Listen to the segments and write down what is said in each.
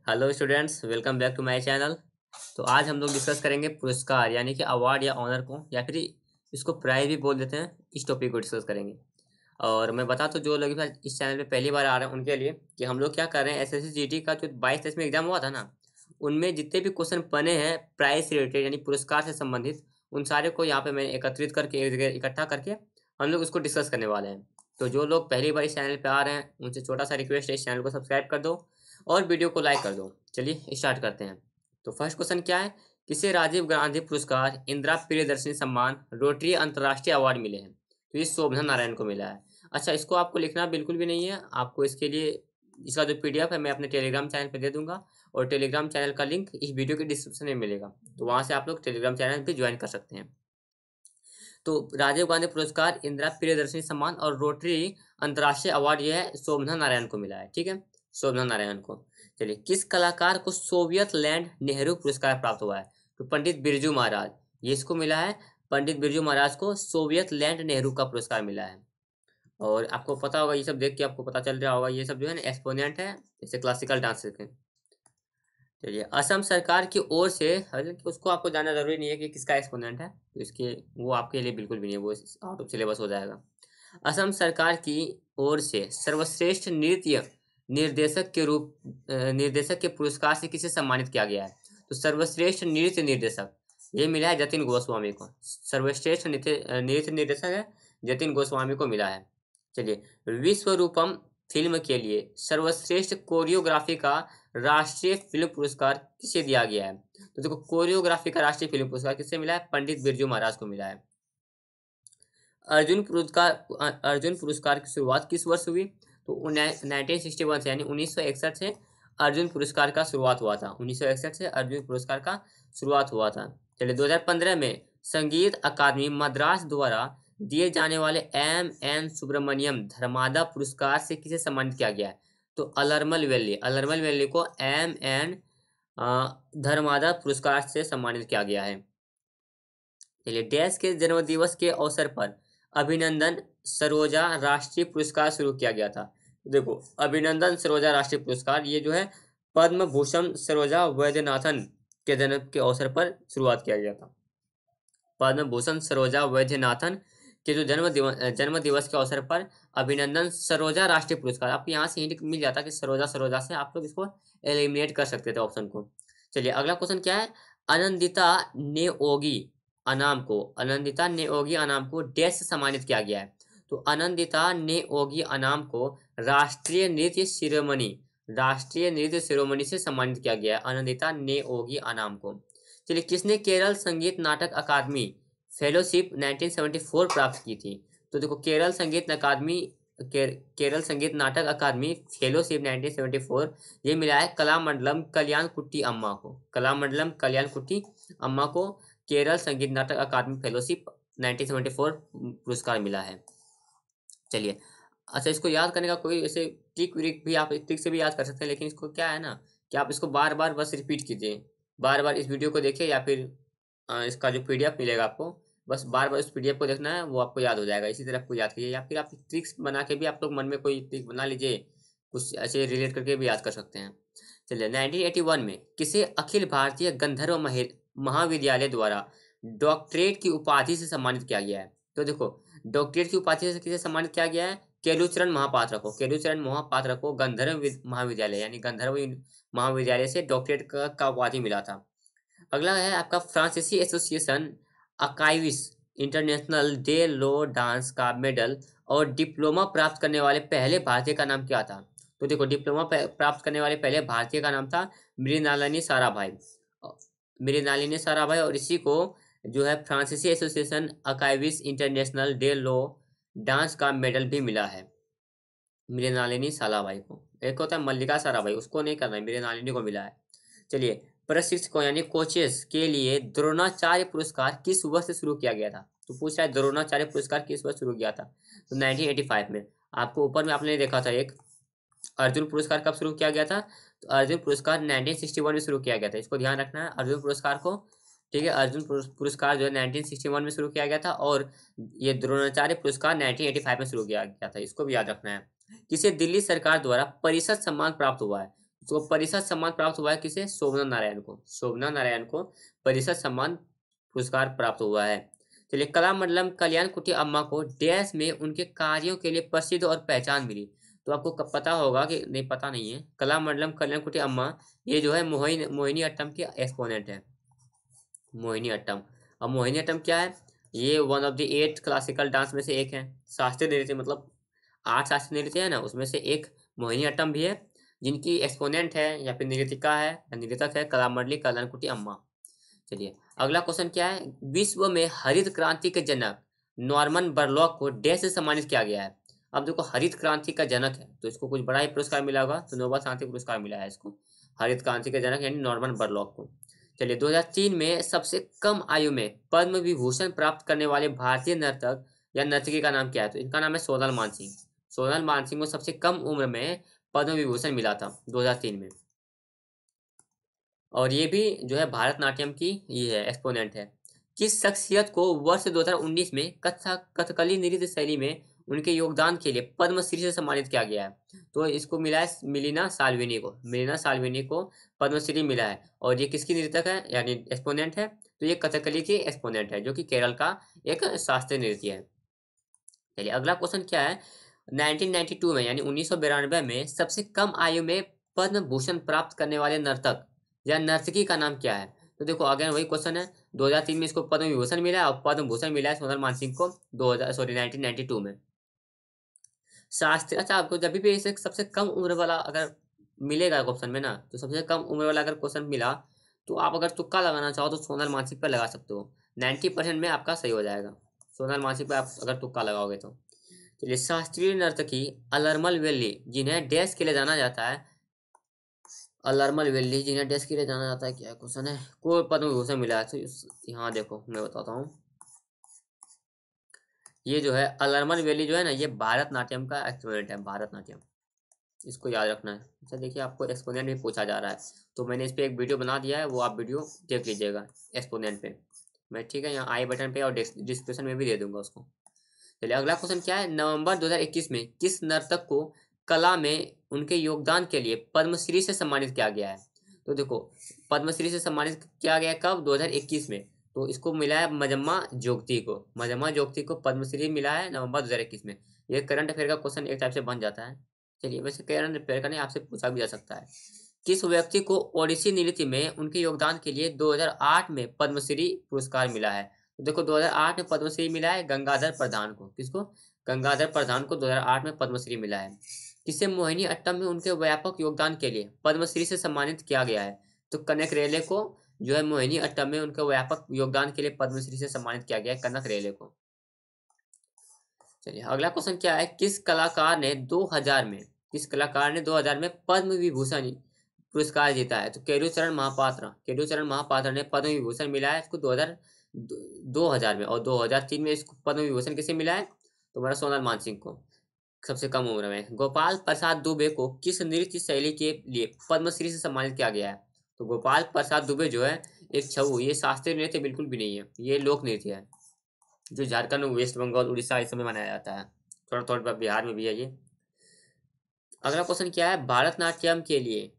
Hello students, welcome back to my channel. तो आज हम लोग डिस्कस करेंगे पुरस्कार यानी कि अवार्ड या ऑनर को, या फिर इसको प्राइज भी बोल देते हैं। इस टॉपिक को डिस्कस करेंगे। और मैं बता तो जो लोग इस चैनल पे पहली बार आ रहे हैं उनके लिए कि हम लोग क्या कर रहे हैं, एसएससी जीडी का जो 22-23 में एग्जाम हुआ था ना, उनमें जितने भी क्वेश्चन बने हैं प्राइज से रिलेटेड यानी पुरस्कार से संबंधित, उन सारे को यहाँ पे मैंने एकत्रित करके एक जगह इकट्ठा करके हम लोग उसको डिस्कस करने वाले हैं। तो जो लोग पहली बार इस चैनल पे आ रहे हैं उनसे छोटा सा रिक्वेस्ट है, इस चैनल को सब्सक्राइब कर दो और वीडियो को लाइक कर दो। चलिए स्टार्ट करते हैं। तो फर्स्ट क्वेश्चन क्या है, किसे राजीव गांधी पुरस्कार, इंदिरा प्रियदर्शनी सम्मान, रोटरी अंतर्राष्ट्रीय अवार्ड मिले हैं? तो ये शोभना नारायण को मिला है। अच्छा, इसको आपको लिखना बिल्कुल भी नहीं है। आपको इसके लिए इसका जो पीडीएफ है मैं अपने टेलीग्राम चैनल पे दे दूंगा, और टेलीग्राम चैनल का लिंक इस वीडियो के डिस्क्रिप्शन में मिलेगा, तो वहां से आप लोग टेलीग्राम चैनल पे ज्वाइन कर सकते हैं। तो राजीव गांधी पुरस्कार, इंदिरा प्रियदर्शनी सम्मान और रोटरी अंतर्राष्ट्रीय अवार्ड ये है शोभना नारायण को मिला है। ठीक है, शोभना नारायण को। चलिए, किस कलाकार को सोवियत लैंड नेहरू पुरस्कार प्राप्त हुआ है? तो पंडित बिरजू महाराज, ये इसको मिला है। पंडित बिरजू महाराज को सोवियत लैंड नेहरू का पुरस्कार मिला है। और आपको पता होगा, ये सब देख के आपको पता चल रहा होगा, ये सब जो है ना एक्सपोनेंट है, जैसे क्लासिकल डांस के। चलिए, असम सरकार की ओर से, हालांकि उसको आपको जानना जरूरी नहीं है कि किसका एक्सपोनेंट है, तो इसके वो आपके लिए बिल्कुल भी नहीं है, वो आउट ऑफ सिलेबस हो जाएगा। असम सरकार की ओर से सर्वश्रेष्ठ नृत्य निर्देशक के पुरस्कार से किसे सम्मानित किया गया है? तो सर्वश्रेष्ठ नृत्य निर्देशक ये मिला है जतिन गोस्वामी को। सर्वश्रेष्ठ नृत्य निर्देशक है, जतिन गोस्वामी को मिला है। चलिए, विश्व रूपम फिल्म के लिए सर्वश्रेष्ठ कोरियोग्राफी का राष्ट्रीय फिल्म पुरस्कार किसे दिया गया है? तो देखो, कोरियोग्राफी का राष्ट्रीय फिल्म पुरस्कार किसे मिला है? पंडित बिरजू महाराज को मिला है। अर्जुन पुरस्कार की शुरुआत किस वर्ष हुई? तो 1961 से, यानी 1961 से अर्जुन पुरस्कार का शुरुआत हुआ था। 1961 से अर्जुन पुरस्कार का शुरुआत हुआ था। चलिए, 2015 में संगीत अकादमी मद्रास द्वारा दिए जाने वाले एम सुब्रमण्यम धर्मादा पुरस्कार से किसे सम्मानित किया गया है? तो अलरमल वैली को एन धर्मादा पुरस्कार से सम्मानित किया गया है। चलिए, डैश के जन्मदिवस के अवसर पर अभिनंदन सरोजा राष्ट्रीय पुरस्कार शुरू किया गया था। देखो, अभिनंदन सरोजा राष्ट्रीय पुरस्कार ये जो है पद्म भूषण सरोजा वैद्यनाथन के जन्म के अवसर पर शुरुआत किया गया था। पद्म भूषण सरोजा वैद्यनाथन के जो जन्म दिवस के अवसर पर अभिनंदन सरोजा राष्ट्रीय पुरस्कार, आपको यहाँ से हिंट मिल जाता कि सरोजा से आप लोग इसको एलिमिनेट कर सकते थे ऑप्शन को। चलिए, अगला क्वेश्चन क्या है, आनंदिता नेओगी अनाम को डैश से सम्मानित किया गया है? तो आनंदिता नेओगी अनाम को राष्ट्रीय नृत्य शिरोमणि से सम्मानित किया गया है, आनंदिता नेओगी अनाम को। चलिए, किसने केरल संगीत नाटक अकादमी फेलोशिप 1974 प्राप्त की थी? तो देखो, केरल संगीत नाटक अकादमी फेलोशिप 1974 ये मिला है कलामंडलम कल्याण कुट्टी अम्मा को केरल संगीत नाटक अकादमी फेलोशिप 1974 पुरस्कार मिला है। चलिए, अच्छा, इसको याद करने का कोई ऐसे ट्रिक भी, आप ट्रिक से भी याद कर सकते हैं, लेकिन इसको क्या है ना कि आप इसको बार बार बस रिपीट कीजिए, बार बार इस वीडियो को देखिए, या फिर इसका जो पीडीएफ मिलेगा आपको, बस बार बार उस पीडीएफ को देखना है, वो आपको याद हो जाएगा। इसी तरह आपको याद कीजिए, या फिर आप ट्रिक्स बना के भी आप लोग मन में कोई ट्रिक बना लीजिए, कुछ ऐसे रिलेट करके भी याद कर सकते हैं। चलिए, 1981 में किसे अखिल भारतीय गंधर्व महाविद्यालय द्वारा डॉक्टरेट की उपाधि से सम्मानित किया गया है? तो देखो, डॉक्टरेट की उपाधि से किसे सम्मानित किया गया है? केलुचरण महापात्र को गंधर्व महाविद्यालय यानी गंधर्व महाविद्यालय से डॉक्टरेट का उपाधि मिला था। अगला है आपका फ्रांसीसी एसोसिएशन अकाइविस इंटरनेशनल डे लो डांस का मेडल और डिप्लोमा प्राप्त करने वाले पहले भारतीय का नाम क्या था? तो देखो, डिप्लोमा प्राप्त करने वाले पहले भारतीय का नाम था मृणालिनी साराभाई, और इसी को जो है फ्रांसीसी एसोसिएशन अकाइविस इंटरनेशनल डे लो डांस का मेडल भी मिला है मृणालिनी साराभाई को। एक होता है मल्लिका साराभाई, उसको नहीं करना है, मृणालिनी को मिला है। चलिए, प्रशिक्षकों यानी कोचेस के लिए द्रोणाचार्य पुरस्कार किस वर्ष से शुरू किया गया था? तो पूछ रहा है द्रोणाचार्य पुरस्कार किस वर्ष शुरू किया था? तो 1985 में। आपको ऊपर में आपने देखा था एक अर्जुन पुरस्कार कब शुरू किया गया था? तो अर्जुन पुरस्कार 1961 में शुरू किया गया था, इसको ध्यान रखना है अर्जुन पुरस्कार को। ठीक है, अर्जुन पुरस्कार जो है 1961 में शुरू किया गया था, और ये द्रोणाचार्य पुरस्कार 1985 में शुरू किया गया था, इसको भी याद रखना है। किसे दिल्ली सरकार द्वारा परिषद सम्मान प्राप्त हुआ है? तो परिषद सम्मान प्राप्त हुआ है किसे? शोभना नारायण को। शोभना नारायण को परिषद सम्मान पुरस्कार प्राप्त हुआ है। चलिए, कलामंडलम कल्याण कुट्टी अम्मा को डैश में उनके कार्यों के लिए प्रसिद्ध और पहचान मिली। तो आपको पता होगा कि नहीं, पता नहीं है। कलामंडलम कल्याण कुट्टी अम्मा ये जो है मोहिनी अट्टम के एक्सपोनेंट है। मोहिनी अट्टम। अब मोहिनी अट्टम क्या है? ये one of the 8 classical dance में से एक है। शास्त्रीय नृत्य, मतलब 8 शास्त्रीय नृत्य है ना, उसमें से एक मोहिनी अट्टम भी है, जिनकी एक्सपोनेंट है या फिर नृत्यिका है या नृतक है कलामंडली कल्याणकुटी अम्मा। चलिए, अगला क्वेश्चन क्या है? विश्व में हरित क्रांति के जनक नॉर्मन बरलॉक को डैश से सम्मानित किया गया है। अब देखो, हरित क्रांति का जनक है तो इसको कुछ बड़ा ही पुरस्कार मिला होगा, तो नोबेल शांति पुरस्कार मिला है इसको, हरित क्रांति के जनक यानी नॉर्मन बरलॉक को। चलिए, 2003 में सबसे कम आयु में पद्म विभूषण प्राप्त करने वाले भारतीय नर्तक या नर्तकी का नाम क्या है? तो इनका नाम है सोनल मानसिंह। सोनल मानसिंह को सबसे कम उम्र में पद्म विभूषण मिला था 2003 में। और ये भी जो है भारतनाट्यम की ये है, एक्सपोनेंट है। किस शख्सियत को वर्ष 2019 में कथकली नृत्य शैली में उनके योगदान के लिए पद्मश्री से सम्मानित किया गया है? तो इसको मिला है मिलिना साल्विनी को। मिलिना साल्विनी को पद्मश्री मिला है। और ये किसकी नृतक है यानी एक्सपोनेंट है? तो ये कथकली की एक्सपोनेंट है, जो कि केरल का एक शास्त्रीय नृत्य है। चलिए, अगला क्वेश्चन क्या है? 1992 में यानी 1992 में सबसे कम आयु में पद्म भूषण प्राप्त करने वाले नर्तक या नर्तकी का नाम क्या है? तो देखो, अगेन वही क्वेश्चन है। 2003 में इसको पद्म विभूषण मिला है और पद्म भूषण मिला है सोनल मानसिंह को 1992 में। शास्त्रीय, अच्छा, आपको जब भी इसे सबसे कम उम्र वाला अगर मिलेगा क्वेश्चन में ना, तो सबसे कम उम्र वाला अगर क्वेश्चन मिला तो आप अगर तुक्का लगाना चाहो तो सोनल मानसिंह पर लगा सकते हो। 90% में आपका सही हो जाएगा सोनल मानसिंह पर आप अगर तुक्का लगाओगे तो। चलिए, शास्त्रीय नर्तकी अलरमल वेल्ली जिन्हें डैश के लिए जाना जाता है, अलरमल वेल्ली जिन्हें डैश के लिए जाना जाता है, क्या क्वेश्चन है, को पद्म विभूषण मिला है? तो यहाँ देखो मैं बताता हूँ। ये जो है अलरमल वेली जो है ना, ये भारतनाट्यम का एक्सपोनेंट है। भारतनाट्यम, इसको याद रखना है। अच्छा देखिए, आपको एक्सपोनेंट भी पूछा जा रहा है, तो मैंने इस पर एक वीडियो बना दिया है, वो आप वीडियो देख लीजिएगा एक्सपोनेंट पे। मैं ठीक है, यहाँ आई बटन पे और डिस्क्रिप्शन में भी दे दूंगा उसको। चलिए, अगला क्वेश्चन क्या है? नवंबर 2021 में किस नर्तक को कला में उनके योगदान के लिए पद्मश्री से सम्मानित किया गया है? तो देखो, पद्मश्री से सम्मानित किया गया कब? 2021 में। तो इसको मिला है मजम्मा जोगती को। मजम्मा जोगती को पद्मश्री मिला है नवंबर 2021 में। ये करंट अफेयर का क्वेश्चन एक टाइप से बन जाता है। चलिए, वैसे करंट अफेयर का नहीं, आपसे पूछा भी जा सकता है। किस व्यक्ति को ओडिसी नृत्य में उनके योगदान के लिए 2008 में पद्मश्री पुरस्कार मिला है? तो देखो, 2008 में पद्मश्री मिला है गंगाधर प्रधान को। किसको? गंगाधर प्रधान को 2008 में पद्मश्री मिला है। किसे मोहिनी अट्टम में उनके व्यापक योगदान के लिए पद्मश्री से सम्मानित किया गया है? तो कनक रेले को जो है मोहिनी अट्टम में उनके व्यापक योगदान के लिए पद्मश्री से सम्मानित किया गया है, कनक रेले को। चलिए, अगला क्वेश्चन क्या है? किस कलाकार ने 2000 में पद्म विभूषण पुरस्कार जीता है? तो केलुचरण महापात्र ने पद्म विभूषण मिला है इसको 2000 में। और 2003 में इसको पद्म विभूषण किसे मिला है? तो हमारा सोनल मानसिंह को, सबसे कम उम्र में। गोपाल प्रसाद दुबे को किस नृत्य शैली के लिए पद्मश्री से सम्मानित किया गया है? तो गोपाल प्रसाद दुबे जो है एक छऊ, ये शास्त्रीय नृत्य बिल्कुल भी नहीं है, ये लोक नृत्य है, जो झारखंड, वेस्ट बंगाल, उड़ीसा इस समय मनाया जाता है। थोड़ा थोड़ा बिहार में भी है ये। अगला क्वेश्चन क्या है? भारतनाट्यम के लिए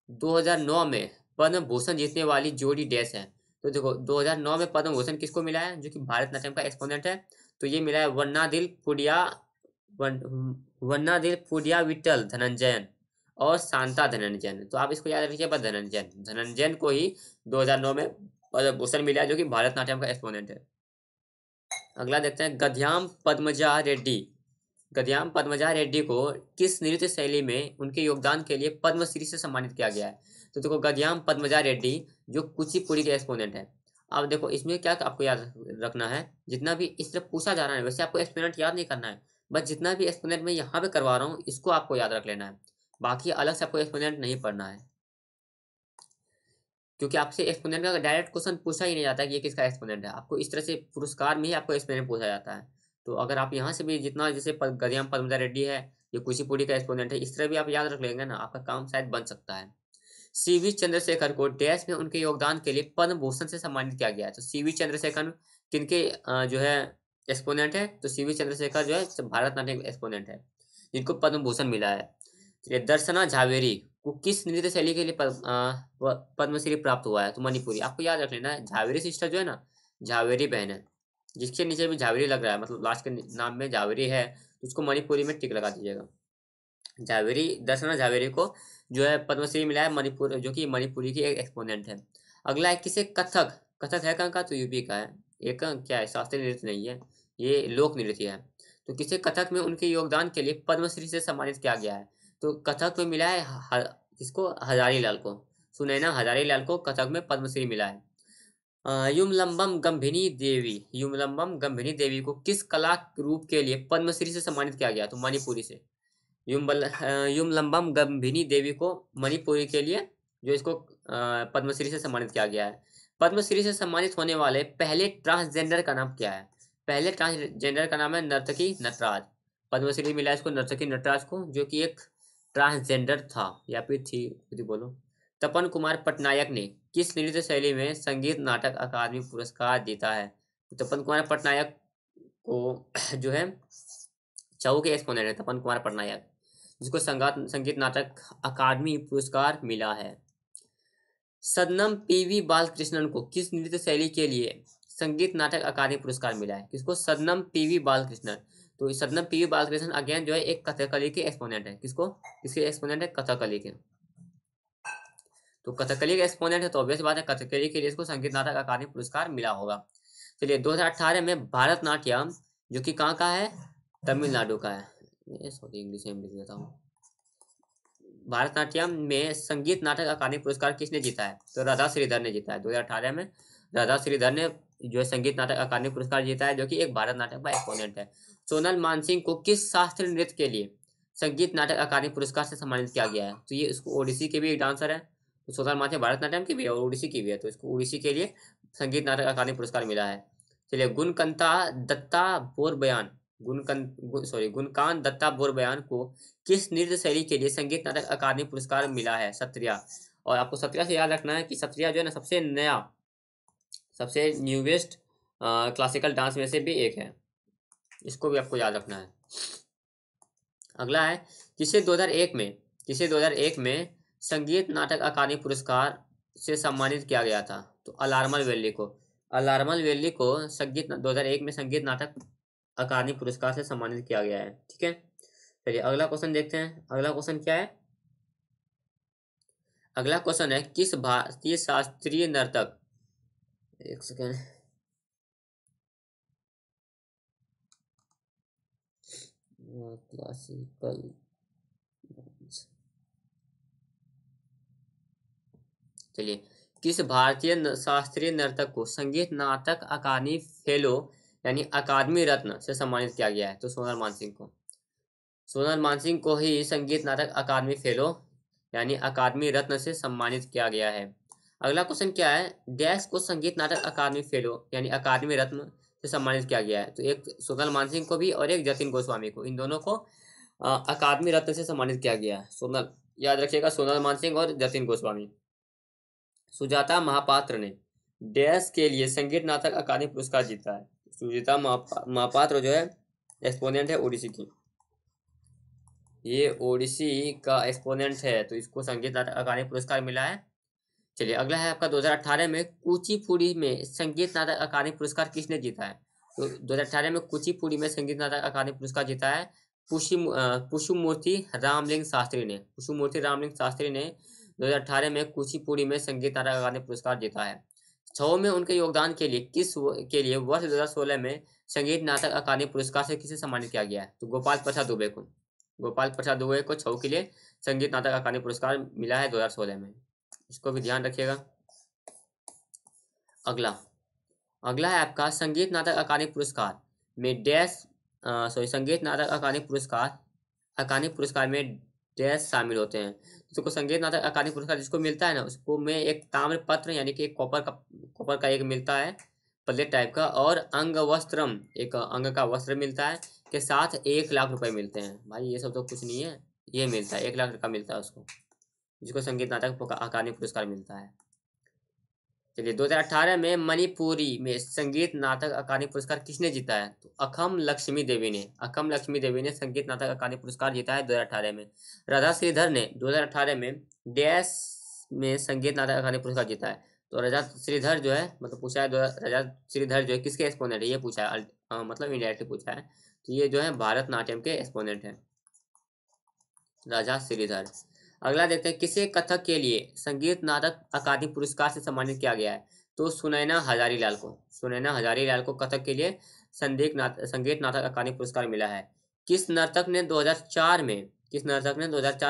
2009 में पद्म भूषण जीतने वाली जोड़ी डैश है? तो देखो, 2009 में पद्म भूषण किसको मिला है, जो कि भारतनाट्यम का एक्सपोनेंट है? तो ये मिला है वन्नादिल पुडिया विट्ठल धनंजयन और शांता धनंजयन। तो आप इसको याद रखिए, बस धनंजयन को ही 2009 में पद्म भूषण मिला है, जो कि भारतनाट्यम का एक्सपोनेंट है। अगला देखते हैं, गद्याम पद्मजा रेड्डी को किस नृत्य शैली में उनके योगदान के लिए पद्मश्री से सम्मानित किया गया है? तो देखो, गद्याम पद्मजा रेड्डी जो कुचिपुड़ी के एक्सपोनेंट है। अब देखो, इसमें क्या आपको याद रखना है, जितना भी इस तरह पूछा जा रहा है वैसे आपको एक्सपोनेंट याद नहीं करना है, बस जितना भी एक्सपोनेंट मैं यहाँ पे करवा रहा हूँ इसको आपको याद रख लेना है, बाकी अलग से आपको एक्सपोनेंट नहीं पढ़ना है, क्योंकि आपसे एक्सपोनेंट का डायरेक्ट क्वेश्चन पूछा ही नहीं जाता कि ये किसका एक्सपोनेंट है। आपको इस तरह से पुरस्कार में ही आपको एक्सपोनेंट पूछा जाता है। तो अगर आप यहाँ से भी जितना, जैसे गद्याम पद्मजा रेड्डी है, ये कुचिपुड़ी का एक्सपोनेंट है, इस तरह भी आप याद रख लेंगे ना, आपका काम शायद बन सकता है। सीवी चंद्रशेखर को डैश में उनके योगदान के लिए पद्म भूषण से सम्मानित किया गया है? तो सीवी चंद्रशेखर किनके जो है एक्सपोनेंट है? तो सीवी चंद्रशेखर जो है भारतनाट्यम एक्सपोनेंट है, जिनको पद्म भूषण मिला है। चलिए, दर्शना झावेरी को किस नृत्य शैली के लिए पद्मश्री प्राप्त हुआ है? तो मणिपुरी। आपको याद रख लेना है, झावेरी सिस्टर जो है ना, झावेरी बहन है, जिसके नीचे भी झावेरी लग रहा है, मतलब लास्ट के नाम में झावेरी है, तो उसको मणिपुरी में टिक लगा दीजिएगा। झावेरी, दर्शना झावेरी को जो है पद्मश्री मिला है, मणिपुर, जो कि मणिपुरी की एक एक्सपोनेंट है। अगला है किसे कथक, कथक है कहाँ का? तो यूपी का है। एक क्या है, शास्त्रीय नृत्य नहीं है, ये लोक नृत्य है। तो किसे कथक में उनके योगदान के लिए पद्मश्री से सम्मानित किया गया है? तो कथक में मिला है किसको? हजारी लाल को। सुनैना हजारी लाल को कथक में पद्मश्री मिला है। युमलंबम गंभिनी देवी, युमलंबम गंभिनी देवी को किस कला रूप के लिए पद्मश्री से सम्मानित किया गया? तो मणिपुरी से। युमलंबम गंभिनी देवी को मणिपुरी के लिए जो इसको पद्मश्री से सम्मानित किया गया है। पद्मश्री से सम्मानित होने वाले पहले ट्रांसजेंडर का नाम क्या है? पहले ट्रांसजेंडर का नाम है नर्तकी नटराज। पद्मश्री मिला इसको नर्तकी नटराज को, जो कि एक ट्रांसजेंडर था या फिर थी, खुद बोलो। तपन कुमार पटनायक ने किस नृत्य शैली में संगीत नाटक अकादमी पुरस्कार जीता है? तपन कुमार पटनायक को जो है छऊ के एक्सपोनेंट है तपन कुमार पटनायक, जिसको संगीत नाटक अकादमी पुरस्कार मिला है। सदनम पीवी बालकृष्णन को किस नृत्य शैली के लिए संगीत नाटक अकादमी पुरस्कार मिला है? किसको? सदनम पीवी बालकृष्णन। तो सदनम पीवी बालकृष्णन अगेन जो है एक कथकली के एक्सपोनेंट है। किसको? किसके एक्सपोनेंट है? कथकली के। तो कथकली के एक्सपोनेंट है, तो ऑब्वियस बात है कथकली के लिए इसको संगीत नाटक अकादमी पुरस्कार मिला होगा। चलिए 2018 में भारतनाट्यम, जो कि कहाँ का है? तमिलनाडु का है। सॉरी, इंग्लिश में लिख देता हूँ। भारतनाट्यम में संगीत नाटक अकादमी पुरस्कार किसने जीता है? तो राधा श्रीधर ने जीता है। 2018 में राधा श्रीधर ने जो है संगीत नाटक अकादमी पुरस्कार जीता है, जो कि एक भारतनाट्यम का एक्सपोनेंट है। सोनल मानसिंह को किस शास्त्रीय नृत्य के लिए संगीत नाटक अकादमी पुरस्कार से सम्मानित किया गया है? तो ये इसको ओडिसी के भी एक डांसर है। तो सोनल मानसिंह भारतनाट्यम की भी है और ओडिसी की भी है, तो इसको ओडिसी के लिए संगीत नाटक अकादमी पुरस्कार मिला है। चलिए गुणकंता दत्ता बोरबयान, गुणकांत दत्ता बोरबयान को किस नृत्य शैली के लिए संगीत नाटक अकादमी पुरस्कार मिला है? सत्रिया। और आपको सत्रिया से याद रखना है कि सत्रिया जो है ना सबसे नया, सबसे न्यूवेस्ट क्लासिकल डांस में से भी एक है, इसको भी आपको याद रखना है। अगला है किसे 2001 में संगीत नाटक अकादमी पुरस्कार से सम्मानित किया गया था? तो अलार्मल वैली को। अलार्मल वैली को संगीत 2001 में संगीत नाटक अकादमी पुरस्कार से सम्मानित किया गया है। ठीक है, चलिए अगला क्वेश्चन देखते हैं। अगला क्वेश्चन क्या है? अगला क्वेश्चन है किस भारतीय शास्त्रीय नर्तक, एक सेकेंड, क्लासिकल, चलिए किस भारतीय शास्त्रीय नर्तक को संगीत नाटक अकादमी फेलो यानी अकादमी रत्न से सम्मानित किया गया है? तो सोनल मानसिंह को। सोनल मानसिंह को ही संगीत नाटक अकादमी फेलो यानी अकादमी रत्न से सम्मानित किया गया है। अगला क्वेश्चन क्या है? डैश को संगीत नाटक अकादमी फेलो यानी अकादमी रत्न से सम्मानित किया गया है? तो एक सोनल मानसिंह को भी और एक जतिन गोस्वामी को, इन दोनों को अकादमी रत्न से सम्मानित किया गया है। सोनल, याद रखिएगा, सोनल मानसिंह और जतिन गोस्वामी। सुजाता महापात्र ने डैश के लिए संगीत नाटक अकादमी पुरस्कार जीता है? सुजाता महापात्र जो है एक्सपोनेंट है ओडिसी की, ये ओडिसी का एक्सपोनेंट है, तो इसको संगीत नाटक अकादमी पुरस्कार मिला है। चलिए अगला है आपका 2018 में कुचिपुड़ी में संगीत नाटक अकादमी पुरस्कार किसने जीता है? तो 2018 में कुचिपुड़ी में संगीत नाटक अकादमी पुरस्कार जीता है पुष्पमूर्ति रामलिंग शास्त्री ने। पुष्पमूर्ति रामलिंग शास्त्री ने 2018 में कुचिपुड़ी में संगीत नाटक अकादमी पुरस्कार जीता है। छऊ में उनके योगदान के लिए वर्ष 2016 में संगीत नाटक अकादमी पुरस्कार से किसे सम्मानित किया गया है? तो गोपाल प्रसाद दुबे को। गोपाल प्रसाद दुबे को छऊ के लिए संगीत नाटक अकादमी पुरस्कार मिला है 2016 में, इसको भी ध्यान रखिएगा। अगला है आपका संगीत नाटक अकादमी पुरस्कार में संगीत नाटक अकादमी पुरस्कार में डैश शामिल होते हैं? जिसको संगीत नाटक अकादमी पुरस्कार जिसको मिलता है ना, उसको में एक ताम्र पत्र यानी कि कॉपर का एक मिलता है प्लेट टाइप का, और अंग वस्त्रम, एक अंग का वस्त्र मिलता है, के साथ 1 लाख रुपए मिलते हैं। भाई ये सब तो कुछ नहीं है, ये मिलता है 1 लाख का मिलता है उसको, जिसको संगीत नाटक अकादमी पुरस्कार मिलता है। चलिए 2018 में मणिपुरी में संगीत नाटक अकादमी पुरस्कार किसने जीता है? तो अखम लक्ष्मी देवी ने संगीत नाटक अकादमी पुरस्कार जीता है 2018 में। राधा श्रीधर ने 2018 में डैश में संगीत नाटक अकादमी पुरस्कार जीता है। तो राजा श्रीधर जो है मतलब पूछा है, राजा श्रीधर जो है किसके एक्सपोनेंट है ये पूछा है, मतलब इंडायरेक्टली पूछा है। तो ये जो है भारतनाट्यम के एक्सपोनेंट है, राजा श्रीधर। अगला देखते हैं, किसे कथक के लिए संगीत नाटक अकादमी पुरस्कार से सम्मानित किया गया है? तो सुनैना हजारीलाल को कथक के लिए संगीत नाटक अकादमी पुरस्कार मिला है। किस नर्तक ने 2004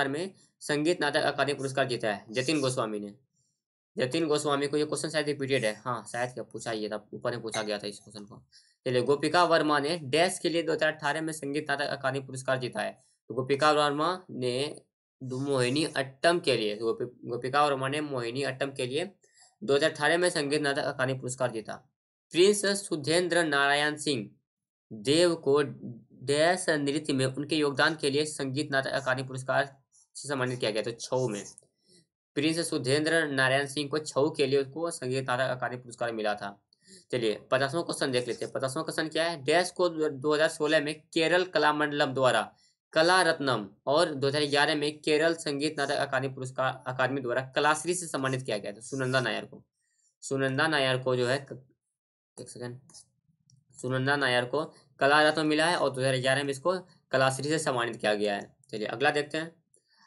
में संगीत नाटक अकादमी पुरस्कार जीता है? जतिन गोस्वामी ने। जतिन गोस्वामी को, ये क्वेश्चन शायद रिपीटेड है, हाँ शायद क्या पूछा ये था, ऊपर में पूछा गया था इस क्वेश्चन को। चलिए, गोपिका वर्मा ने डैश के लिए 2018 में संगीत नाटक अकादमी पुरस्कार जीता है। तो गोपिका वर्मा ने मोहिनी अट्टम के लिए, गोपिका वर्मा ने मोहिनी अट्टम के लिए 2018 में संगीत नाटक अकादमी पुरस्कार जीता। प्रिंस सुधेंद्र नारायण सिंह देव को डैश नृत्य में उनके योगदान के लिए संगीत नाटक अकादमी पुरस्कार से सम्मानित किया गया। तो छऊ में प्रिंस सुधेंद्र नारायण सिंह को छऊ के लिए उसको संगीत नाटक अकादमी पुरस्कार मिला था। चलिए 50वां क्वेश्चन देख लेते हैं। 50वां क्वेश्चन क्या है? डैश को 2016 में केरल कलामंडलम द्वारा कला रत्नम और 2011 में केरल संगीत नाटक अकादमी द्वारा कलाश्री से सम्मानित किया गया था। सुनंदा नायर को जो है, एक सेकंड, सुनंदा नायर को कला रत्न मिला है और 2011 में इसको कलाश्री से सम्मानित किया गया है। चलिए अगला देखते हैं।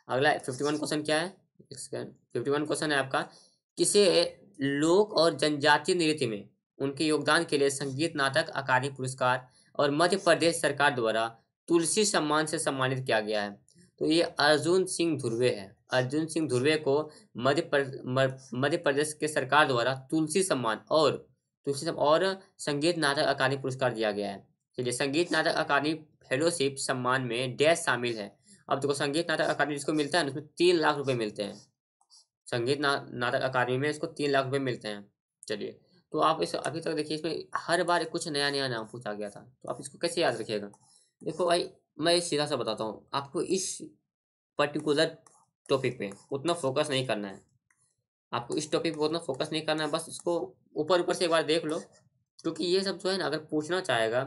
अगला 51 क्वेश्चन क्या है? 51 क्वेश्चन है आपका, किसे लोक और जनजातीय नृत्य में उनके योगदान के लिए संगीत नाटक अकादमी पुरस्कार और मध्य प्रदेश सरकार द्वारा तुलसी सम्मान से सम्मानित किया गया है? तो ये अर्जुन सिंह धुर्वे है। अर्जुन सिंह धुर्वे को मध्य प्रदेश के सरकार द्वारा तुलसी सम्मान और संगीत नाटक अकादमी पुरस्कार दिया गया है। चलिए, संगीत नाटक अकादमी फेलोशिप सम्मान में डैश शामिल है। अब देखो, संगीत नाटक अकादमी जिसको मिलता है उसमें 3 लाख रुपए मिलते हैं। संगीत नाटक अकादमी में इसको 3 लाख रुपए मिलते हैं। चलिए, तो आप इस अभी तक देखिए, इसमें हर बार कुछ नया नया नाम पूछा गया था, तो आप इसको कैसे याद रखिएगा? देखो भाई, मैं सीधा सा बताता हूँ आपको, इस पर्टिकुलर टॉपिक पे उतना फोकस नहीं करना है। आपको इस टॉपिक पे उतना फोकस नहीं करना है, बस इसको ऊपर ऊपर से एक बार देख लो, क्योंकि ये सब जो है ना, अगर पूछना चाहेगा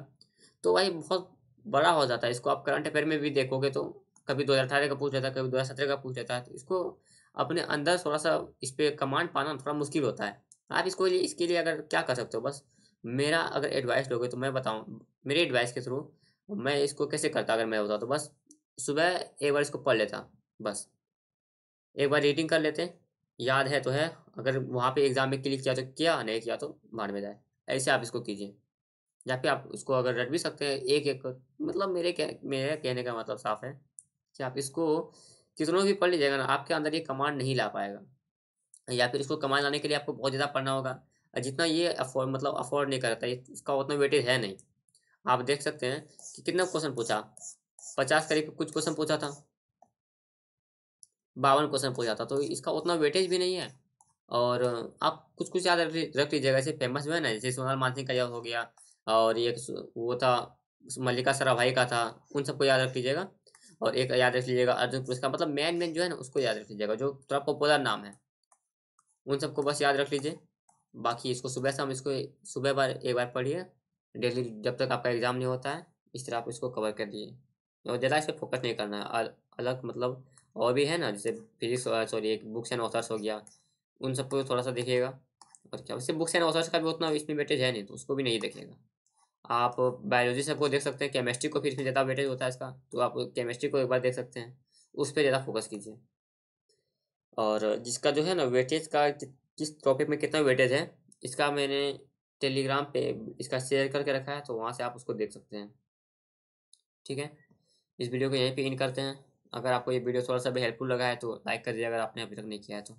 तो भाई बहुत बड़ा हो जाता है। इसको आप करंट अफेयर में भी देखोगे तो कभी 2018 का पूछ लेता है, कभी 2017 का पूछ लेता है, तो इसको अपने अंदर थोड़ा सा इस पर कमांड पाना थोड़ा मुश्किल होता है। आप इसके लिए अगर क्या कर सकते हो, बस मेरा अगर एडवाइस लोगे तो मैं बताऊँ, मेरे एडवाइस के थ्रू मैं इसको कैसे करता अगर मैं होता तो, बस सुबह एक बार इसको पढ़ लेता, बस एक बार रीडिंग कर लेते, याद है तो है, अगर वहाँ पे एग्जाम में क्लिक किया तो किया, नहीं किया तो भाड़ में जाए। ऐसे आप इसको कीजिए, या फिर आप इसको अगर रट भी सकते हैं एक एक, मतलब मेरे कहने का मतलब साफ है कि आप इसको कितनों भी पढ़ लीजिएगा ना, आपके अंदर ये कमांड नहीं ला पाएगा, या फिर इसको कमांड लाने के लिए आपको बहुत ज़्यादा पढ़ना होगा, और जितना ये अफोर्ड नहीं करता, इसका उतना वेटेज है नहीं। आप देख सकते हैं कि कितना क्वेश्चन पूछा, 50 करीब कुछ क्वेश्चन पूछा था, 52 क्वेश्चन पूछा था, तो इसका उतना वेटेज भी नहीं है। और आप कुछ कुछ याद रख लीजिएगा, जैसे फेमस जो है ना, जैसे सोनाल मानसिंह का याद हो गया, और ये वो था मल्लिका सराभाई का था, उन सबको याद रख लीजिएगा। और एक याद रख लीजिएगा अर्जुन पुरस्कार, मतलब मेन जो है ना उसको याद रख लीजिएगा, जो थोड़ा पॉपुलर नाम है उन सबको बस याद रख लीजिए। बाकी इसको सुबह शाम इसको सुबह एक बार पढ़िए डेली, जब तक आपका एग्जाम नहीं होता है, इस तरह आप इसको कवर कर दिए, और ज़्यादा इस पर फोकस नहीं करना है। अलग मतलब और भी है ना, जैसे फिजिक्स, सॉरी, एक बुक्स एंड ऑथर्स हो गया, उन सबको थोड़ा सा देखिएगा। और क्या, वैसे बुक्स एंड ऑथर्स का भी उतना इसमें वेटेज है नहीं, तो उसको भी नहीं देखिएगा। आप बायोलॉजी सबको देख सकते हैं, केमिस्ट्री को फिर इसमें ज़्यादा वेटेज होता है इसका, तो आप केमिस्ट्री को एक बार देख सकते हैं, उस पर ज़्यादा फोकस कीजिए। और जिसका जो है ना वेटेज का, किस टॉपिक में कितना वेटेज है, इसका मैंने टेलीग्राम पे इसका शेयर करके रखा है, तो वहाँ से आप उसको देख सकते हैं। ठीक है, इस वीडियो को यहीं पे इन करते हैं। अगर आपको ये वीडियो थोड़ा सा भी हेल्पफुल लगा है तो लाइक कर दीजिए, अगर आपने अभी तक नहीं किया है तो।